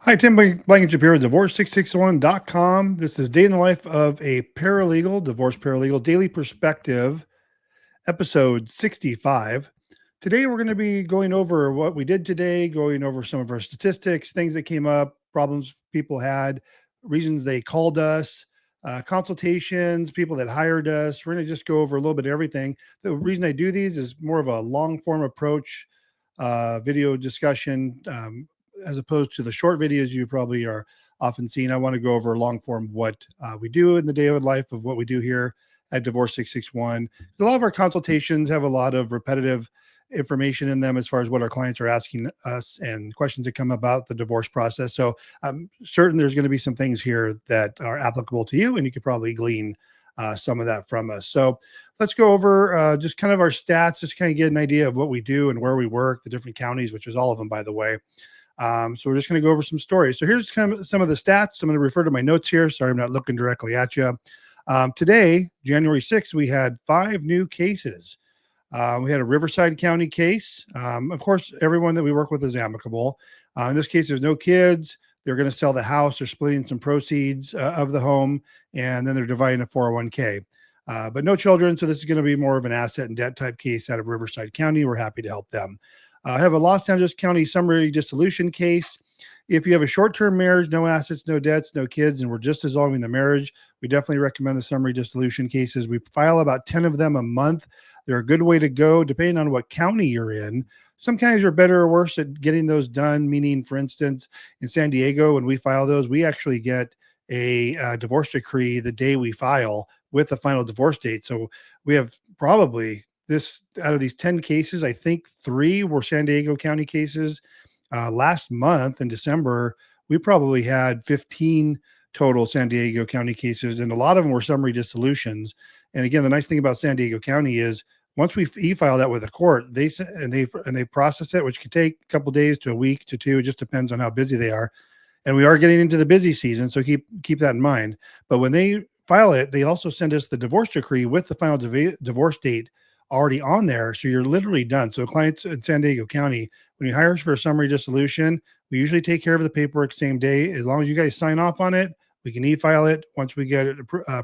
Hi, Tim Blankenship here with Divorce661.com. This is Day in the Life of a Paralegal, Divorce Paralegal, Daily Perspektiv, episode 65. Today, we're going to be going over what we did today, going over some of our statistics, things that came up, problems people had, reasons they called us, consultations, people that hired us. We're going to just go over a little bit of everything. The reason I do these is more of a long form approach, video discussion, as opposed to the short videos you probably are often seeing. I want to go over long form what we do in the day of life of what we do here at Divorce 661. A lot of our consultations have a lot of repetitive information in them as far as what our clients are asking us and questions that come about the divorce process. So I'm certain there's going to be some things here that are applicable to you, and you could probably glean some of that from us. So let's go over just kind of our stats, just kind of get an idea of what we do and where we work, the different counties, which is all of them, by the way. So we're just going to go over some stories. So here's kind of some of the stats. I'm going to refer to my notes here. Sorry, I'm not looking directly at you. Today, January 6th, we had 5 new cases. We had a Riverside County case. Of course, everyone that we work with is amicable. In this case, there's no kids. They're going to sell the house. They're splitting some proceeds of the home, and then they're dividing a 401k. But no children. So this is going to be more of an asset and debt type case out of Riverside County. We're happy to help them. I have a Los Angeles County summary dissolution case. If you have a short-term marriage, no assets, no debts, no kids, and we're just dissolving the marriage, we definitely recommend the summary dissolution cases. We file about 10 of them a month. They're a good way to go, depending on what county you're in. Some counties are better or worse at getting those done, meaning, for instance, in San Diego, when we file those, we actually get a divorce decree the day we file with the final divorce date. So we have probably this out of these 10 cases, I think 3 were San Diego County cases. Last month in December, we probably had 15 total San Diego County cases, and a lot of them were summary dissolutions. And again, the nice thing about San Diego County is once we e-file that with the court, they process it, which can take a couple days to a week to 2. It just depends on how busy they are. And we are getting into the busy season, so keep that in mind. But when they file it, they also send us the divorce decree with the final divorce date already on there. So you're literally done. So clients in San Diego County, when you hire us for a summary dissolution, we usually take care of the paperwork same day. As long as you guys sign off on it, we can e-file it. Once we get it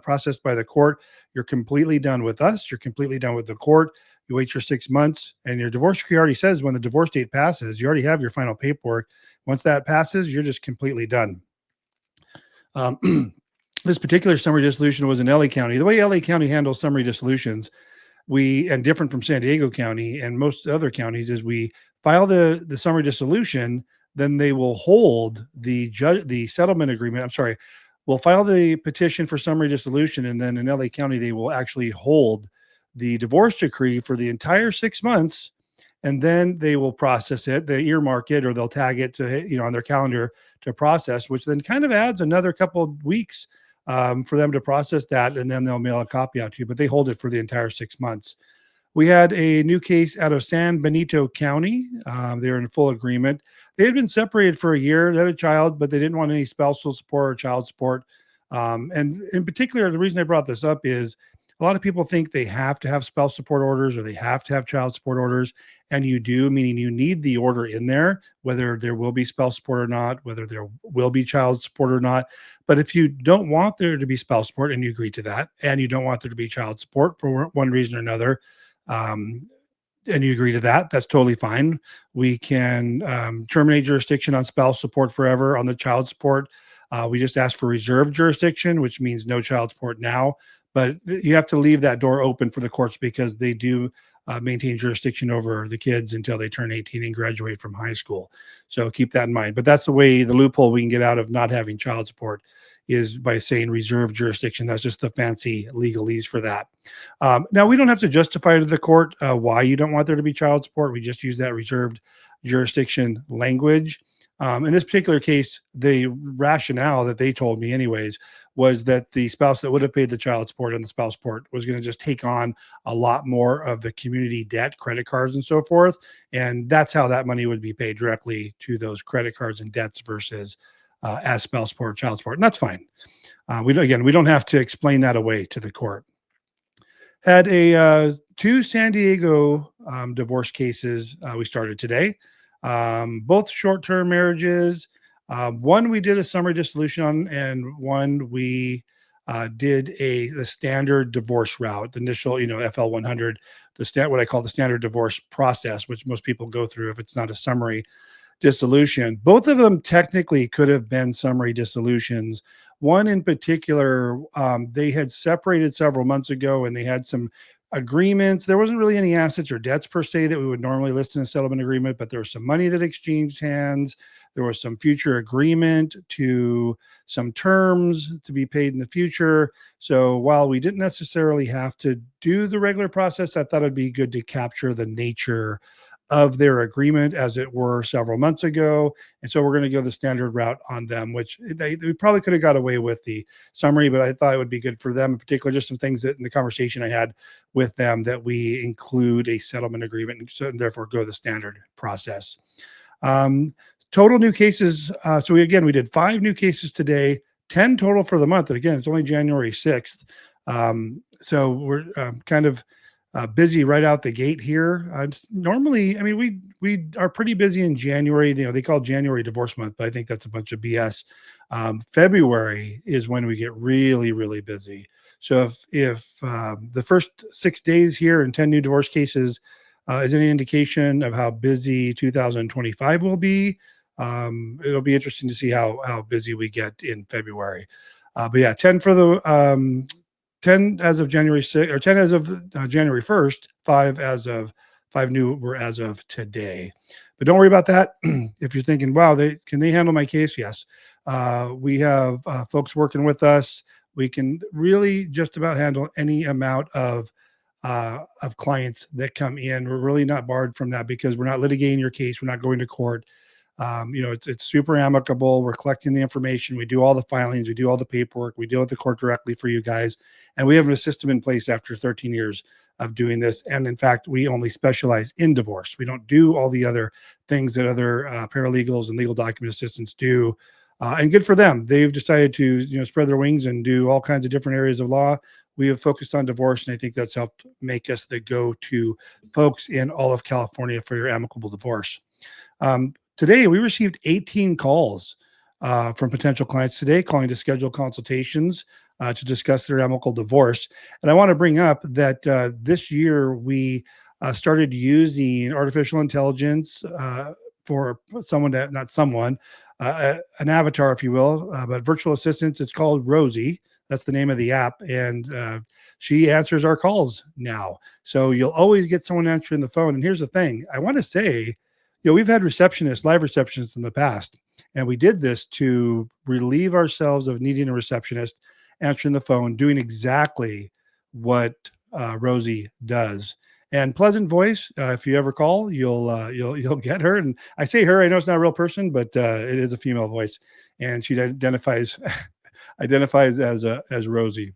processed by the court, you're completely done with us. You're completely done with the court. You wait your 6 months, and your divorce decree already says when the divorce date passes, you already have your final paperwork. Once that passes, you're just completely done. This particular summary dissolution was in LA County. The way LA County handles summary dissolutions, and different from San Diego County and most other counties, is we file the summary dissolution, then they will hold the settlement agreement. I'm sorry, we'll file the petition for summary dissolution, and then in LA County they will actually hold the divorce decree for the entire 6 months, and then they will process it. They earmark it, or they'll tag it to on their calendar to process, which then kind of adds another couple of weeks for them to process that, and then they'll mail a copy out to you. But they hold it for the entire 6 months. We had a new case out of San Benito County. They're in full agreement. They had been separated for a year. They had a child, but they didn't want any spousal support or child support. And in particular, the reason I brought this up is a lot of people think they have to have spouse support orders or they have to have child support orders. And you do, meaning you need the order in there, whether there will be spouse support or not, whether there will be child support or not. But if you don't want there to be spouse support and you agree to that, and you don't want there to be child support for one reason or another, um, and you agree to that, that's totally fine. We can terminate jurisdiction on spouse support forever. On the child support, we just ask for reserved jurisdiction, which means no child support now. But you have to leave that door open for the courts because they do maintain jurisdiction over the kids until they turn 18 and graduate from high school. So keep that in mind. But that's the way, the loophole we can get out of not having child support is by saying reserved jurisdiction. That's just the fancy legalese for that. Now, we don't have to justify to the court why you don't want there to be child support. We just use that reserved jurisdiction language. In this particular case, the rationale that they told me anyways was that the spouse that would have paid the child support and the spouse support was going to just take on a lot more of the community debt, credit cards and so forth. And that's how that money would be paid directly to those credit cards and debts versus as spouse support, child support. And that's fine. We don't have to explain that away to the court. Had a 2 San Diego divorce cases we started today. Both short-term marriages. One we did a summary dissolution on, and one we did the standard divorce route, the initial, FL 100, what I call the standard divorce process, which most people go through if it's not a summary dissolution. Both of them technically could have been summary dissolutions. One in particular, they had separated several months ago and they had some agreements. There wasn't really any assets or debts per se that we would normally list in a settlement agreement, but there was some money that exchanged hands. There was some future agreement to some terms to be paid in the future. So while we didn't necessarily have to do the regular process, I thought it'd be good to capture the nature of their agreement as it were several months ago. And so we're going to go the standard route on them, which they probably could have got away with the summary, but I thought it would be good for them in particular, just some things that in the conversation I had with them that we include a settlement agreement and so therefore go the standard process. Total new cases. So we did 5 new cases today, 10 total for the month. And again, it's only January 6th. So we're kind of busy right out the gate here. Normally, I mean, we are pretty busy in January. They call January divorce month, but I think that's a bunch of BS. February is when we get really, really busy. So if the first 6 days here and 10 new divorce cases is any indication of how busy 2025 will be, it'll be interesting to see how busy we get in February. But yeah, 10 for the 10 as of January 6th, or 10 as of January 1st, 5 new were as of today. But don't worry about that. If you're thinking, wow, can they handle my case? Yes. We have folks working with us. We can really just about handle any amount of clients that come in. We're really not barred from that because we're not litigating your case. We're not going to court. It's super amicable. We're collecting the information. We do all the filings. We do all the paperwork. We deal with the court directly for you guys. And we have a system in place after 13 years of doing this. And in fact, we only specialize in divorce. We don't do all the other things that other paralegals and legal document assistants do. And good for them. They've decided to, spread their wings and do all kinds of different areas of law. We have focused on divorce, and I think that's helped make us the go-to folks in all of California for your amicable divorce. Today, we received 18 calls from potential clients today calling to schedule consultations to discuss their amicable divorce. And I want to bring up that this year we started using artificial intelligence for an avatar, if you will, but virtual assistants. It's called Rosie. That's the name of the app. And she answers our calls now. So you'll always get someone answering the phone. And here's the thing. I want to say, we've had live receptionists in the past, and we did this to relieve ourselves of needing a receptionist answering the phone, doing exactly what Rosie does. And pleasant voice. If you ever call, you'll get her. And I say her. I know it's not a real person, but it is a female voice, and she identifies as Rosie.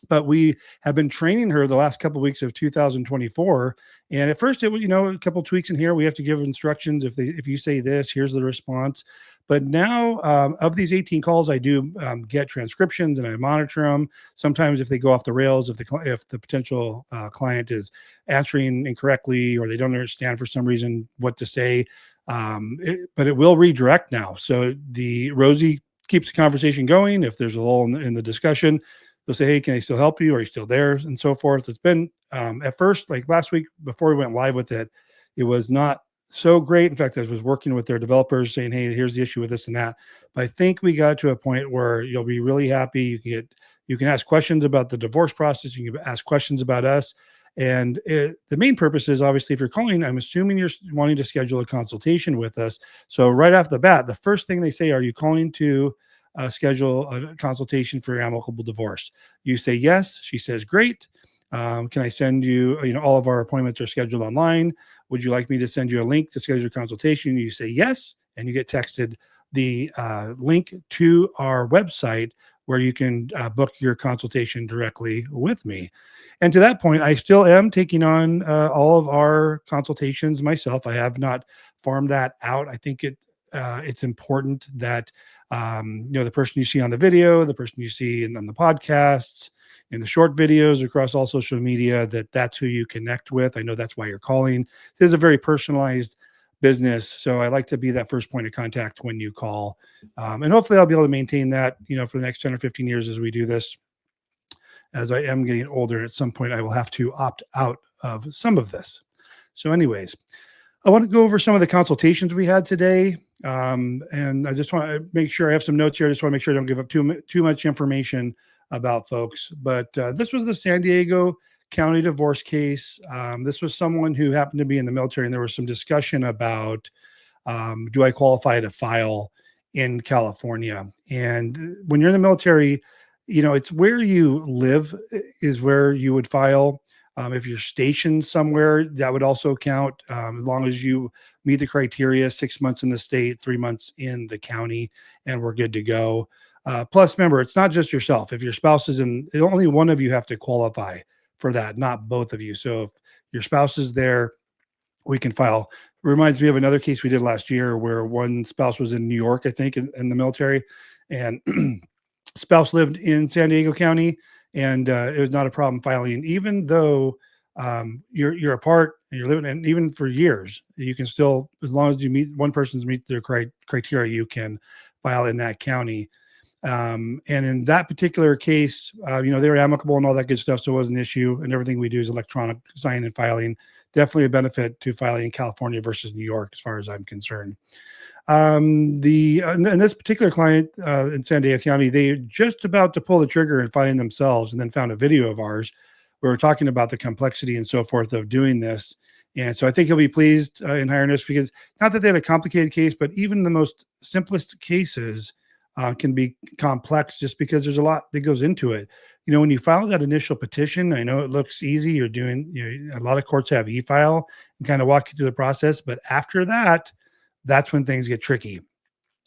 But we have been training her the last couple of weeks of 2024. And at first it was, a couple of tweaks in here. We have to give instructions. If you say this, here's the response. But now of these 18 calls, I do get transcriptions and I monitor them. Sometimes if they go off the rails, if the potential client is answering incorrectly or they don't understand for some reason what to say, but it will redirect now. So the Rosie keeps the conversation going. If there's a lull in the discussion, they'll say, hey, can I still help you? Are you still there? And so forth. It's been, at first, like last week, before we went live with it, it was not so great. In fact, I was working with their developers saying, hey, here's the issue with this and that. But I think we got to a point where you'll be really happy. You can ask questions about the divorce process. You can ask questions about us. And the main purpose is, obviously, if you're calling, I'm assuming you're wanting to schedule a consultation with us. So right off the bat, the first thing they say, are you calling to schedule a consultation for your amicable divorce? You say yes. She says, great. Can I send you, all of our appointments are scheduled online. Would you like me to send you a link to schedule your consultation? You say yes, and you get texted the link to our website where you can book your consultation directly with me. And to that point, I still am taking on all of our consultations myself. I have not farmed that out. I think it's important that the person you see on the video, the person you see on the podcasts, in the short videos across all social media, that's who you connect with. I know that's why you're calling. This is a very personalized business. So I like to be that first point of contact when you call. And hopefully I'll be able to maintain that, for the next 10 or 15 years as we do this. As I am getting older, at some point I will have to opt out of some of this. So anyways, I want to go over some of the consultations we had today. And I just want to make sure I have some notes here. I just want to make sure I don't give up too much information about folks. But this was the San Diego County divorce case. This was someone who happened to be in the military, and there was some discussion about, do I qualify to file in California? And when you're in the military, it's where you live is where you would file. If you're stationed somewhere, that would also count, as long as you meet the criteria, 6 months in the state, 3 months in the county, and we're good to go. Plus, remember, it's not just yourself. If your spouse is in, only one of you have to qualify for that, not both of you. So if your spouse is there, we can file. Reminds me of another case we did last year where one spouse was in New York, I think, in the military, and spouse lived in San Diego County, and it was not a problem filing, even though you're apart and you're living, and even for years, you can still, as long as you meet one person's meet their criteria, you can file in that county. And in that particular case, they were amicable and all that good stuff, so it wasn't an issue. And everything we do is electronic sign and filing. Definitely a benefit to filing in California versus New York, as far as I'm concerned. And this particular client in San Diego County, they just about to pull the trigger and filing themselves, and then found a video of ours where we're talking about the complexity and so forth of doing this. And so I think he'll be pleased in hiring us, because not that they have a complicated case, but even the most simplest cases can be complex, just because there's a lot that goes into it. When you file that initial petition, I know it looks easy. You're doing, a lot of courts have e-file and kind of walk you through the process, but after that, that's when things get tricky.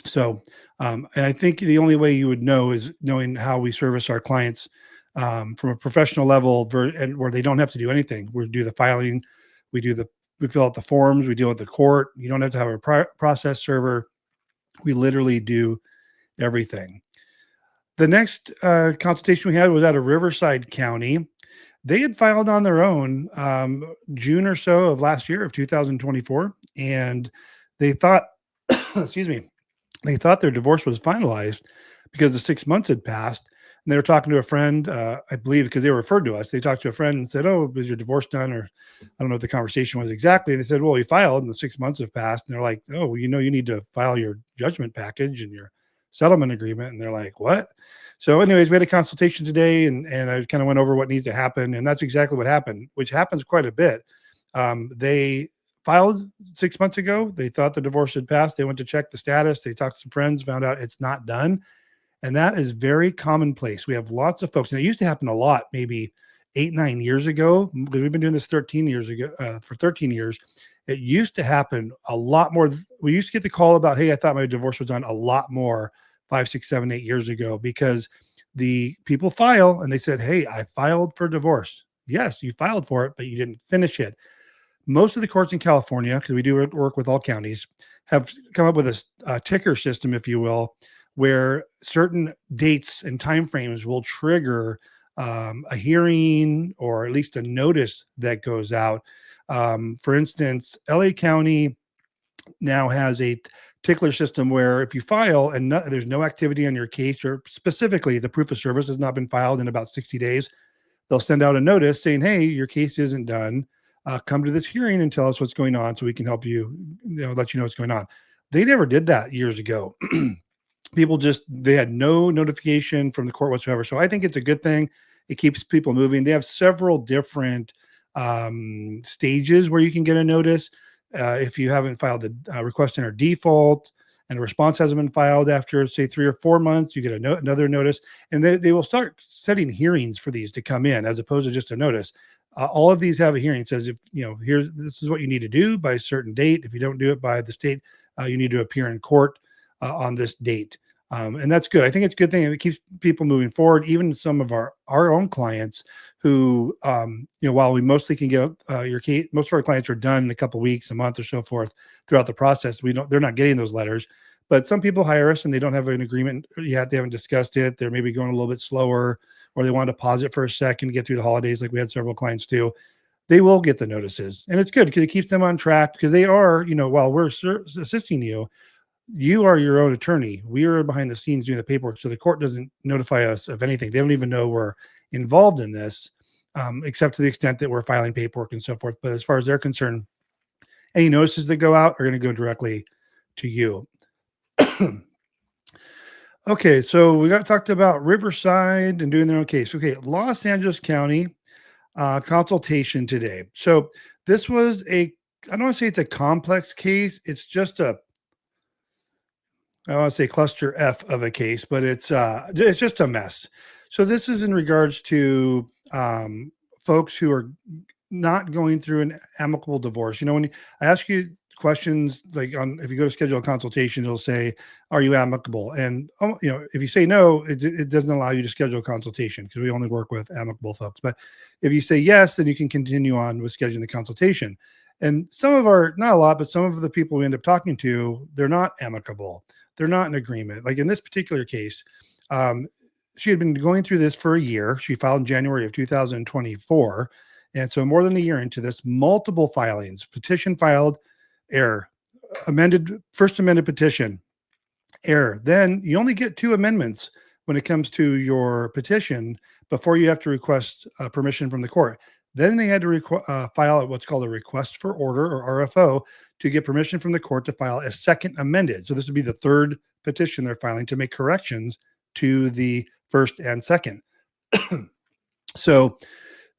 So, and I think the only way you would know is knowing how we service our clients from a professional level, and where they don't have to do anything. We do the filing, we fill out the forms, we deal with the court. You don't have to have a process server. We literally do everything. The next consultation we had was out of Riverside County. They had filed on their own June or so of last year of 2024, and they thought, excuse me, they thought their divorce was finalized because the 6 months had passed. And they were talking to a friend, I believe, because they were referred to us. They talked to a friend and said, "Oh, is your divorce done?" Or I don't know what the conversation was exactly. And they said, "Well, we filed and the 6 months have passed." And they're like, "Oh, well, you need to file your judgment package and your settlement agreement." And they're like, "What?" So anyways, we had a consultation today, and I kind of went over what needs to happen. And that's exactly what happened, which happens quite a bit. They filed 6 months ago. They thought the divorce had passed. They went to check the status. They talked to some friends, found out it's not done. And that is very commonplace. We have lots of folks, and it used to happen a lot, maybe 8, 9 years ago, because we've been doing this 13 years ago, for 13 years. It used to happen a lot more. We used to get the call about, "Hey, I thought my divorce was done," a lot more 5, 6, 7, 8 years ago, because the people file and they said, "Hey, I filed for divorce." Yes, you filed for it, but you didn't finish it. Most of the courts in California, because we do work with all counties, have come up with a ticker system, if you will, where certain dates and timeframes will trigger a hearing, or at least a notice that goes out. For instance, LA County now has a tickler system where if you file and there's no activity on your case, or specifically the proof of service has not been filed in about 60 days, they'll send out a notice saying, "Hey, your case isn't done. Come to this hearing and tell us what's going on so we can help you, let you know what's going on." They never did that years ago. People they had no notification from the court whatsoever. So I think it's a good thing. It keeps people moving. They have several different stages where you can get a notice. If you haven't filed the request in or default, and a response hasn't been filed after, say, 3 or 4 months, you get another notice. And they will start setting hearings for these to come in, as opposed to just a notice. All of these have a hearing. It says, if this is what you need to do by a certain date. If you don't do it by the state, you need to appear in court on this date. And that's good. I think it's a good thing. It keeps people moving forward. Even some of our own clients who, while we mostly can get your case, most of our clients are done in a couple of weeks, a month, or so forth throughout the process. They're not getting those letters, but some people hire us and they don't have an agreement yet. They haven't discussed it. They're maybe going a little bit slower, or they want to pause it for a second to get through the holidays, like we had several clients do. they will get the notices. And it's good because it keeps them on track, because they are, while we're assisting you, you are your own attorney. We are behind the scenes doing the paperwork. So the court doesn't notify us of anything. They don't even know we're involved in this, except to the extent that we're filing paperwork and so forth. But as far as they're concerned, any notices that go out are going to go directly to you. Okay, so we got talked about Riverside and doing their own case. Okay, Los Angeles County consultation today. So this was I don't want to say it's a complex case. It's just I want to say cluster F of a case, but it's just a mess. So this is in regards to folks who are not going through an amicable divorce. When I ask you questions like if you go to schedule a consultation, it'll say, "Are you amicable?" And if you say no, it doesn't allow you to schedule a consultation, because we only work with amicable folks. But if you say yes, then you can continue on with scheduling the consultation. And some of not a lot, but some of the people we end up talking to, they're not amicable. They're not in agreement. Like in this particular case, she had been going through this for a year. She filed in January of 2024. And so more than a year into this, multiple filings, petition filed, error, first amended petition, error. Then you only get 2 amendments when it comes to your petition before you have to request permission from the court. Then they had to file what's called a request for order, or RFO, to get permission from the court to file a second amended. So this would be the 3rd petition they're filing to make corrections to the first and second. So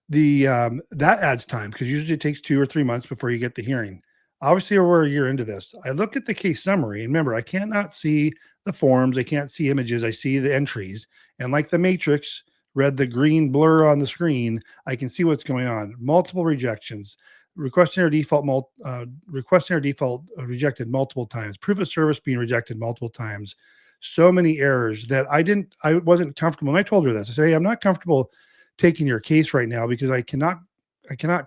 that adds time, because usually it takes 2 or 3 months before you get the hearing. Obviously, we're a year into this. I look at the case summary, and remember, I cannot see the forms. I can't see images. I see the entries. And like the Matrix, read the green blur on the screen, I can see what's going on. Multiple rejections, requesting our default rejected multiple times, proof of service being rejected multiple times. So many errors that I wasn't comfortable. And I told her this. I said, "Hey, I'm not comfortable taking your case right now, because I cannot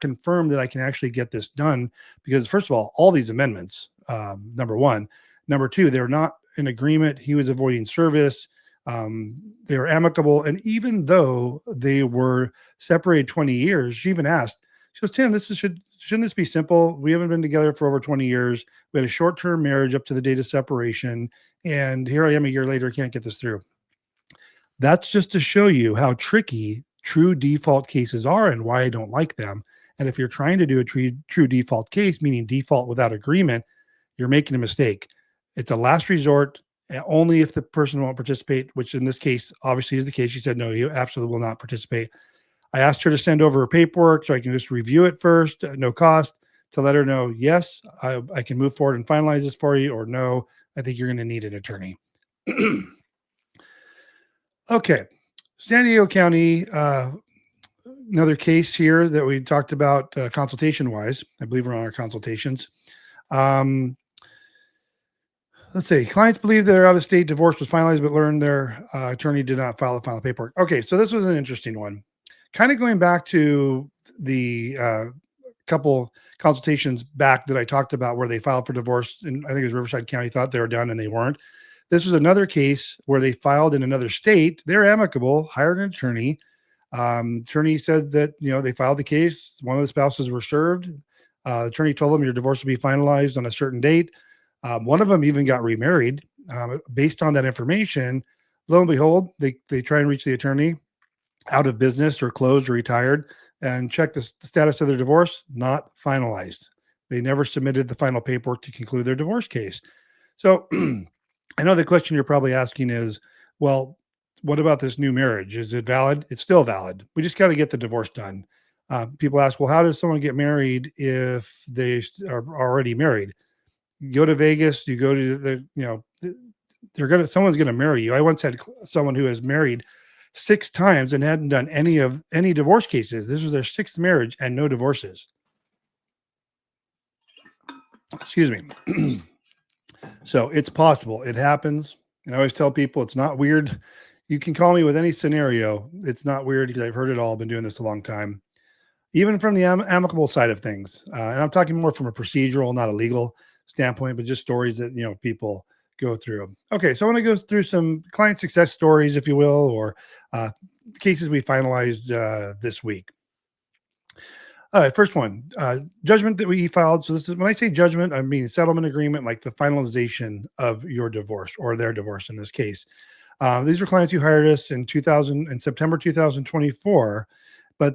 confirm that I can actually get this done, because first of all these amendments, number one, number two, they're not in agreement. He was avoiding service. They were amicable. And even though they were separated 20 years, she even asked, she goes, "Tim, shouldn't this be simple? We haven't been together for over 20 years. We had a short-term marriage up to the date of separation. And here I am a year later, can't get this through." That's just to show you how tricky true default cases are and why I don't like them. And if you're trying to do a true default case, meaning default without agreement, you're making a mistake. It's a last resort, only if the person won't participate, which in this case obviously is the case. She said, "No, you absolutely will not participate." I asked her to send over her paperwork so I can just review it first, no cost, to let her know, yes, I can move forward and finalize this for you, or no, I think you're going to need an attorney. Okay. San Diego County, another case here that we talked about consultation wise. I believe we're on our consultations. Let's see. Clients believe their out-of-state divorce was finalized, but learned their attorney did not file the final paperwork. Okay, so this was an interesting one. Kind of going back to the couple consultations back that I talked about where they filed for divorce, and I think it was Riverside County thought they were done and they weren't. This was another case where they filed in another state. They're amicable, hired an attorney. Attorney said that, they filed the case. One of the spouses were served. The attorney told them your divorce will be finalized on a certain date. One of them even got remarried based on that information. Lo and behold, they try and reach the attorney, out of business or closed or retired, and check the status of their divorce, not finalized. They never submitted the final paperwork to conclude their divorce case. So I know the question you're probably asking is, well, what about this new marriage? Is it valid? It's still valid. We just got to get the divorce done. People ask, well, how does someone get married if they are already married? You go to Vegas, you go to someone's going to marry you. I once had someone who was married 6 times and hadn't done any divorce cases. This was their 6th marriage and no divorces. Excuse me. So it's possible. It happens. And I always tell people it's not weird. You can call me with any scenario. It's not weird, because I've heard it all. Been doing this a long time. Even from the amicable side of things. And I'm talking more from a procedural, not a legal standpoint, but just stories that, people go through. Okay, so I want to go through some client success stories, if you will, or cases we finalized this week. All right, first one, judgment that we filed. So this is when I say judgment, I mean settlement agreement, like the finalization of your divorce or their divorce in this case. These were clients who hired us in September 2024, but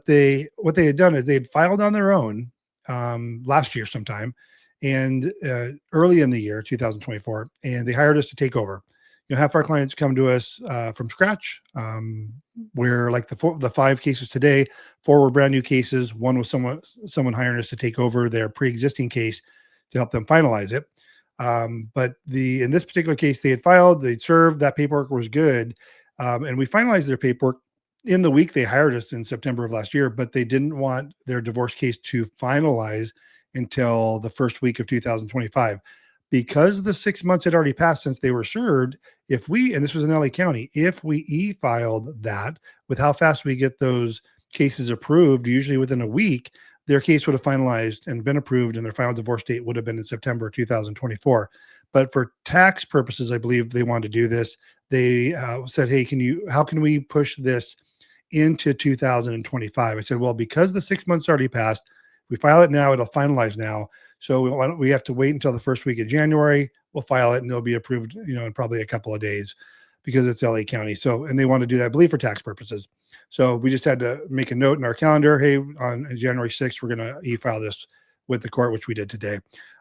what they had done is they had filed on their own last year sometime, and early in the year 2024, and they hired us to take over. Half our clients come to us from scratch. Where like the 5 cases today, 4 were brand new cases. One was someone hiring us to take over their pre-existing case to help them finalize it. But in this particular case, they had filed, they served, that paperwork was good, and we finalized their paperwork in the week they hired us in September of last year. But they didn't want their divorce case to finalize until the first week of 2025, because the 6 months had already passed since they were served. And this was in LA County, if we e-filed that with how fast we get those cases approved, usually within a week, their case would have finalized and been approved, and their final divorce date would have been in September 2024. But for tax purposes, I believe they wanted to do this. They said, "Hey, how can we push this into 2025?" I said, "Well, because the 6 months already passed, if we file it now, it'll finalize now. So we have to wait until the first week of January. We'll file it and it'll be approved, in probably a couple of days, because it's LA County." And they want to do that, I believe, for tax purposes. So we just had to make a note in our calendar. Hey, on January 6th, we're going to e-file this with the court, which we did today.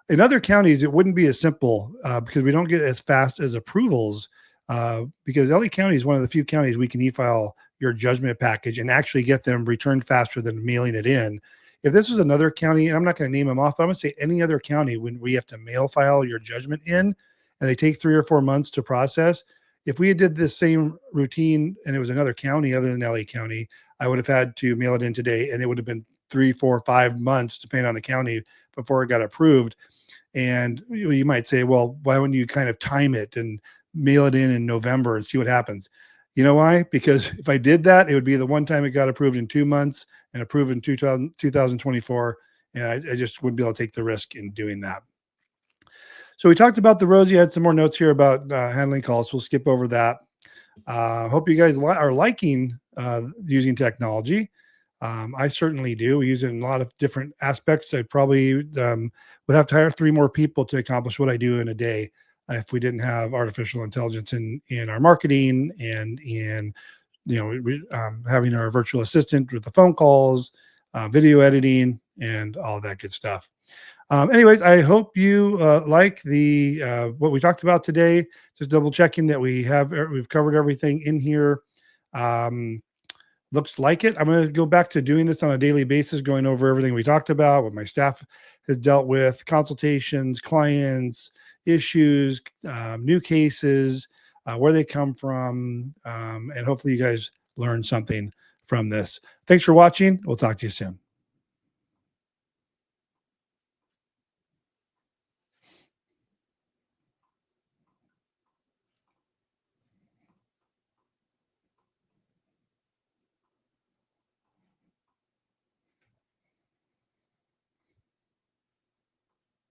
In other counties, it wouldn't be as simple because we don't get as fast as approvals because LA County is one of the few counties we can e-file your judgment package and actually get them returned faster than mailing it in. If this was another county, and I'm not going to name them off, but I'm going to say any other county, when we have to mail file your judgment in and they take 3 or 4 months to process, if we did this same routine and it was another county other than LA County, I would have had to mail it in today, and it would have been 3, 4, 5 months, depending on the county, before it got approved. And you might say, well, why wouldn't you kind of time it and mail it in November and see what happens? You know why? Because if I did that, it would be the one time it got approved in 2 months and approved in 2024. And I just wouldn't be able to take the risk in doing that. So we talked about the Rosie. I had some more notes here about handling calls. We'll skip over that. Hope you guys are liking using technology. I certainly do. We use it in a lot of different aspects. I probably would have to hire 3 more people to accomplish what I do in a day if we didn't have artificial intelligence in our marketing and in having our virtual assistant with the phone calls, video editing, and all that good stuff. Anyways, I hope you like what we talked about today. Just double checking that we've covered everything in here. Looks like it. I'm going to go back to doing this on a daily basis, going over everything we talked about, what my staff has dealt with, consultations, clients, issues, new cases, where they come from, and hopefully you guys learned something from this. Thanks for watching. We'll talk to you soon.